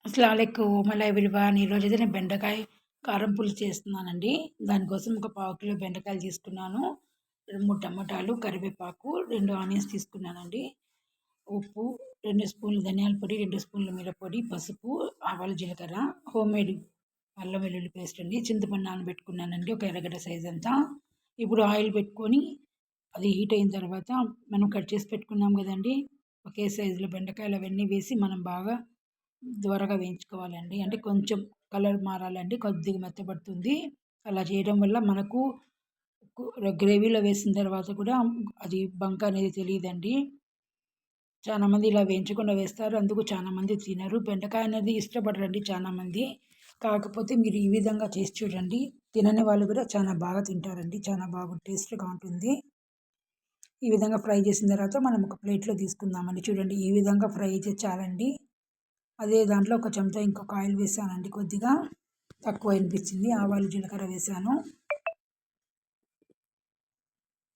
అస్సలాముఅలైకుం మళ్ళా ఎవ్రీవన్. ఈరోజైతే నేను బెండకాయ కారం పులుసు చేస్తున్నానండి. దానికోసం ఒక పావు కిలో బెండకాయలు తీసుకున్నాను. 3 టమాటాలు, కరివేపాకు, 2 ఆనియన్స్ తీసుకున్నానండి. ఉప్పు, 2 స్పూన్లు ధనియాల పొడి, 2 స్పూన్ల మిరప్పొడి, పసుపు, ఆవాలు, జీలకర్ర, హోమ్మేడ్ అల్లం వెల్లుల్లి పేస్ట్ అండి. చింతపండు నానబెట్టుకున్నానండి ఒక ఎర్రగడ్డ సైజ్ అంతా. ఇప్పుడు ఆయిల్ పెట్టుకొని అది హీట్ అయిన తర్వాత మనం కట్ చేసి పెట్టుకున్నాం కదండి, ఒకే సైజులో బెండకాయలు అవన్నీ వేసి మనం బాగా దోరగా వేయించుకోవాలండి. అంటే కొంచెం కలర్ మారాలండి, కొద్దిగా మెత్తబడుతుంది. అలా చేయడం వల్ల మనకు గ్రేవీలో వేసిన తర్వాత కూడా అది బంక అనేది తెలియదండి. చాలామంది ఇలా వేయించకుండా వేస్తారు, అందుకు చాలామంది తినరు. బెండకాయ అనేది ఇష్టపడరండి చాలామంది. కాకపోతే మీరు ఈ విధంగా చేసి చూడండి, తినని వాళ్ళు కూడా చాలా బాగా తింటారండి. చాలా బాగా టేస్ట్గా ఉంటుంది. ఈ విధంగా ఫ్రై చేసిన తర్వాత మనం ఒక ప్లేట్లో తీసుకుందామండి. చూడండి, ఈ విధంగా ఫ్రై అయితే చాలండి. అదే దాంట్లో ఒక చెంచా ఇంకొక ఆయిల్ వేసానండి. కొద్దిగా తక్కువ అనిపించింది. ఆవాలు, జీలకర్ర వేసాను.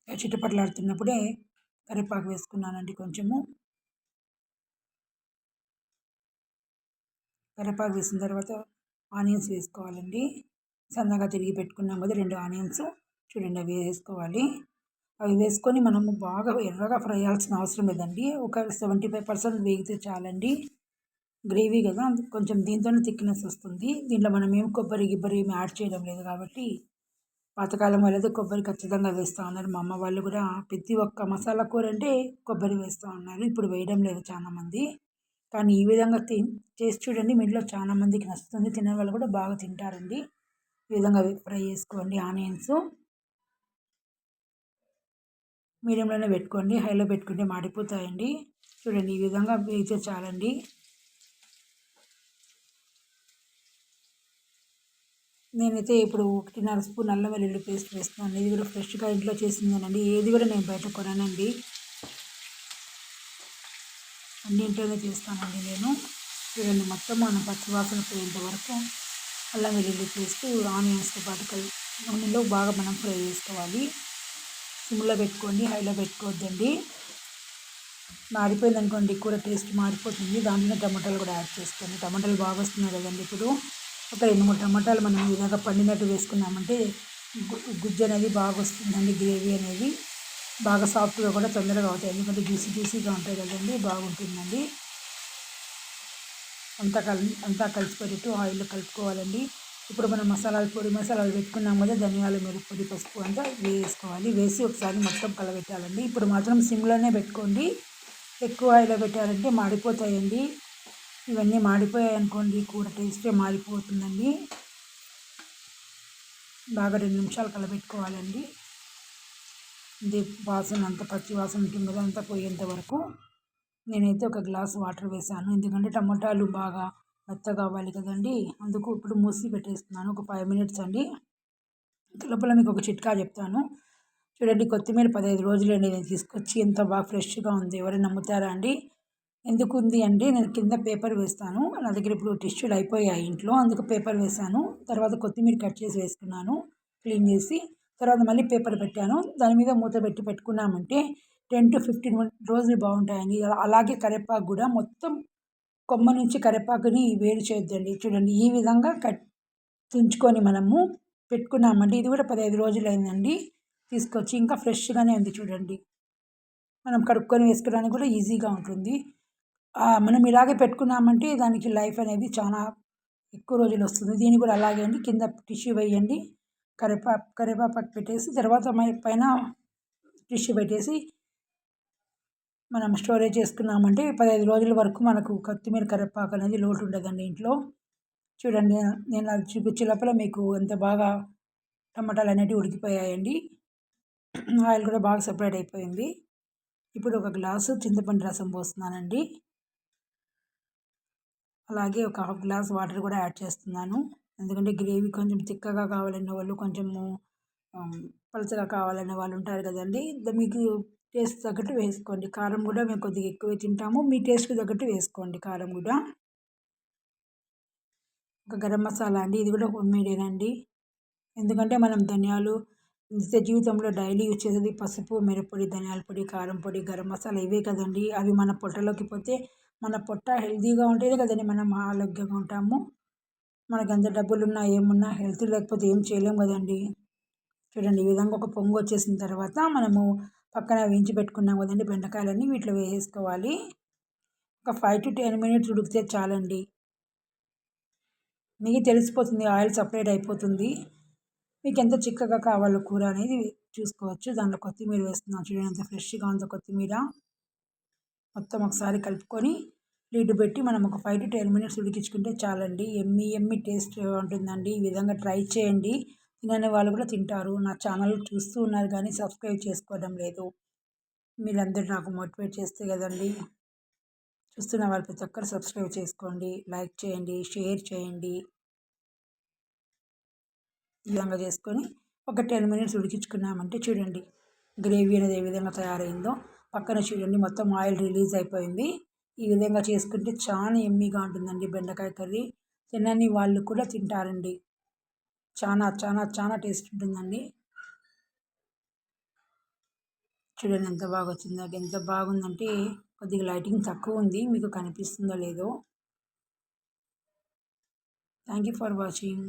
చిటపటలాడుతున్నప్పుడే కరివేపాకు వేసుకున్నానండి. కొంచెము కరివేపాకు వేసిన తర్వాత ఆనియన్స్ వేసుకోవాలండి. సన్నగా తిరిగి పెట్టుకున్నాం కదా 2 ఆనియన్స్, చూడండి అవి వేసుకోవాలి. అవి వేసుకొని మనము బాగా ఎర్రగా ఫ్రై చేయాల్సిన అవసరం లేదండి. ఒక 75% వేగితే చాలండి. గ్రేవీ కదా, కొంచెం దీంతోనే థిక్నెస్ వస్తుంది. దీంట్లో మనం ఏం కొబ్బరి ఏమి యాడ్ చేయడం లేదు కాబట్టి. పాతకాలం వాళ్ళైతే కొబ్బరి ఖచ్చితంగా వేస్తూ ఉన్నారు. మా అమ్మ వాళ్ళు కూడా ప్రతి ఒక్క మసాలా కూర అంటే కొబ్బరి వేస్తూ ఉన్నారు. ఇప్పుడు వేయడం లేదు చాలామంది. కానీ ఈ విధంగా చేసి చూడండి, మీలో చాలామందికి నచ్చుతుంది. తినే వాళ్ళు కూడా బాగా తింటారండి. ఈ విధంగా ఫ్రై చేసుకోండి. ఆనియన్స్ మీడియంలోనే పెట్టుకోండి, హైలో పెట్టుకుంటే మాడిపోతాయండి. చూడండి, ఈ విధంగా వేయితే చాలండి. నేనైతే ఇప్పుడు 1.5 స్పూన్ అల్లం వెల్లుల్లి పేస్ట్ వేస్తున్నాను. ఇది కూడా ఫ్రెష్గా ఇంట్లో చేసిందేనండి. ఏది కూడా నేను బయట కొననండి, అన్ని ఇంట్లోనే చేస్తానండి నేను. చూడండి, మొత్తం మనం పచ్చివాసన పోయేంత వరకు అల్లం వెల్లుల్లి పేస్ట్ ఆనియన్స్తో పాటు నూనెలో బాగా మనం ఫ్రై చేసుకోవాలి. సిమ్లో పెట్టుకోండి, హైలో పెట్టుకోవద్దండి. మాడిపోయింది అనుకోండి కూర టేస్ట్ మారిపోతుంది. దాంట్లో టమాటాలు కూడా యాడ్ చేసుకోండి. టమాటాలు బాగా వస్తున్నాయి కదండి. ఇప్పుడు ఒక 2-3 టమాటాలు మనం ఈ విధంగా పండినట్టు వేసుకున్నామంటే గుజ్జు అనేది బాగా వస్తుందండి. గ్రేవీ అనేది బాగా సాఫ్ట్గా కూడా తొందరగా అవుతాయి, ఎందుకంటే జ్యూసీగా ఉంటాయి కదండి. బాగుంటుందండి. అంతా కలిసిపోయేటట్టు ఆయిల్లో కలుపుకోవాలండి. ఇప్పుడు మనం మసాలాలు పెట్టుకున్నాం కదా, ధనియాలు, మిరప్పొడి, పసుపు అంతా వేసుకోవాలి. వేసి ఒకసారి మొత్తం కలబెట్టాలండి. ఇప్పుడు మాత్రం సిమ్లోనే పెట్టుకోండి. ఎక్కువ ఆయిల్లో పెట్టారంటే మాడిపోతాయండి. ఇవన్నీ మాడిపోయాయి అనుకోండి కూర టేస్టే మారిపోతుందండి. బాగా 2 నిమిషాలు కలబెట్టుకోవాలండి. ఇది వాసన అంతా పచ్చి వాసన ఉంటుంది కదా, అంతా పోయేంత వరకు. నేనైతే ఒక గ్లాస్ వాటర్ వేసాను, ఎందుకంటే టమాటాలు బాగా మెత్తగా అవ్వాలి కదండి. అందుకు ఇప్పుడు మూసి పెట్టేస్తున్నాను ఒక 5 మినిట్స్ అండి. లోపల మీకు ఒక చిట్కా చెప్తాను చూడండి. కొత్తిమీర 15 రోజులండి నేను తీసుకొచ్చి, ఎంత బాగా ఫ్రెష్గా ఉంది. ఎవరైనా నమ్ముతారా అండి? ఎందుకు ఉంది అంటే, నేను కింద పేపర్ వేస్తాను. నా దగ్గర ఇప్పుడు టిష్యూలు అయిపోయాయి ఇంట్లో, అందుకు పేపర్ వేసాను. తర్వాత కొత్తిమీర కట్ చేసి వేసుకున్నాను, క్లీన్ చేసి. తర్వాత మళ్ళీ పేపర్ పెట్టాను, దాని మీద మూత పెట్టుకున్నామంటే 10 to 15 రోజులు బాగుంటాయండి. అలాగే కరివేపాకు కూడా మొత్తం కొమ్మ నుంచి కరివేపాకుని వేరు చేయొద్దండి. చూడండి, ఈ విధంగా తుంచుకొని మనము పెట్టుకున్నామంటే ఇది కూడా 15 రోజులు అయిందండి తీసుకొచ్చి, ఇంకా ఫ్రెష్గానే ఉంది. చూడండి, మనం కడుక్కొని వేసుకోవడానికి కూడా ఈజీగా ఉంటుంది. మనం ఇలాగే పెట్టుకున్నామంటే దానికి లైఫ్ అనేది చాలా ఎక్కువ రోజులు వస్తుంది. దీన్ని కూడా అలాగే అండి, కింద టిష్యూ వేయండి, కరివేపాకు పెట్టేసి తర్వాత పైన టిష్యూ పెట్టేసి మనం స్టోరేజ్ చేసుకున్నామంటే 15 రోజుల వరకు మనకు కొత్తిమీర, కరివేపాకు అనేది లోటు ఉండదండి ఇంట్లో. చూడండి, నేను అది చూపించే లోపల మీకు ఎంత బాగా టమాటాలు అనేవి ఉడికిపోయాయండి. ఆయిల్ కూడా బాగా సెపరేట్ అయిపోయింది. ఇప్పుడు ఒక గ్లాసు చింతపండు రసం పోస్తున్నానండి. అలాగే ఒక హాఫ్ గ్లాస్ వాటర్ కూడా యాడ్ చేస్తున్నాను, ఎందుకంటే గ్రేవీ కొంచెం తిక్కగా కావాలనే వాళ్ళు, కొంచెము పలుచగా కావాలనే వాళ్ళు ఉంటారు కదండి. మీకు టేస్ట్ తగ్గట్టు వేసుకోండి. కారం కూడా మేము కొద్దిగా ఎక్కువే తింటాము, మీ టేస్ట్కి తగ్గట్టు వేసుకోండి కారం కూడా. ఒక గరం మసాలా అండి, ఇది కూడా హోమ్మేడేనండి. ఎందుకంటే మనం ధనియాలు నిత్య జీవితంలో డైలీ యూజ్ చేసేది పసుపు, మిరప్పొడి, ధనియాల పొడి, కారం పొడి, గరం మసాలా ఇవే కదండి. అవి మన పొట్టలోకి పోతే మన పొట్ట హెల్తీగా ఉంటేనే కదండి మనం ఆరోగ్యంగా ఉంటాము. మనకు ఎంత డబ్బులున్నా ఏమున్నా హెల్త్ లేకపోతే ఏం చేయలేము కదండి. చూడండి ఈ విధంగా ఒక పొంగు వచ్చేసిన తర్వాత మనము పక్కన వేయించి పెట్టుకున్నాం కదండి బెండకాయలన్నీ వీటిలో వేసుకోవాలి. ఒక 5-10 మినిట్స్ ఉడికితే చాలండి. మీకు తెలిసిపోతుంది ఆయిల్ సపరేట్ అయిపోతుంది. మీకు ఎంత చిక్కగా కావాలో కూర అనేది చూసుకోవచ్చు. దాంట్లో కొత్తిమీర వేస్తున్నాను చూడండి ఎంత ఫ్రెష్‌గా ఉందో కొత్తిమీర. మొత్తం ఒకసారి కలుపుకొని లిడ్ పెట్టి మనం ఒక 5-10 మినిట్స్ ఉడికించుకుంటే చాలండి. యమ్మీ యమ్మీ టేస్ట్ ఉంటుందండి. ఈ విధంగా ట్రై చేయండి. తినని వాళ్ళు కూడా తింటారు. నా ఛానల్ చూస్తూ ఉన్నారు కానీ సబ్స్క్రైబ్ చేసుకోవడం లేదు. మీరందరూ నాకు మోటివేట్ చేస్తే కదండీ. చూస్తున్న వాళ్ళు ప్రతి ఒక్కరు సబ్స్క్రైబ్ చేసుకోండి, లైక్ చేయండి, షేర్ చేయండి. ఈ విధంగా చేసుకొని ఒక 10 మినిట్స్ ఉడికించుకున్నామంటే చూడండి గ్రేవీ అనేది ఏ విధంగా తయారైందో. పక్కన చూడండి మొత్తం ఆయిల్ రిలీజ్ అయిపోయింది. ఈ విధంగా చేసుకుంటే చాలా యమ్మీగా ఉంటుందండి బెండకాయ కర్రీ. తినని వాళ్ళు కూడా తింటారండి. చాలా చాలా చాలా టేస్ట్ ఉంటుందండి. చూడండి ఎంత బాగా వచ్చిందో. ఎంత బాగుందంటే కొద్దిగా లైటింగ్ తక్కువ ఉంది. మీకు కనిపిస్తుందో లేదో. Thank you for watching.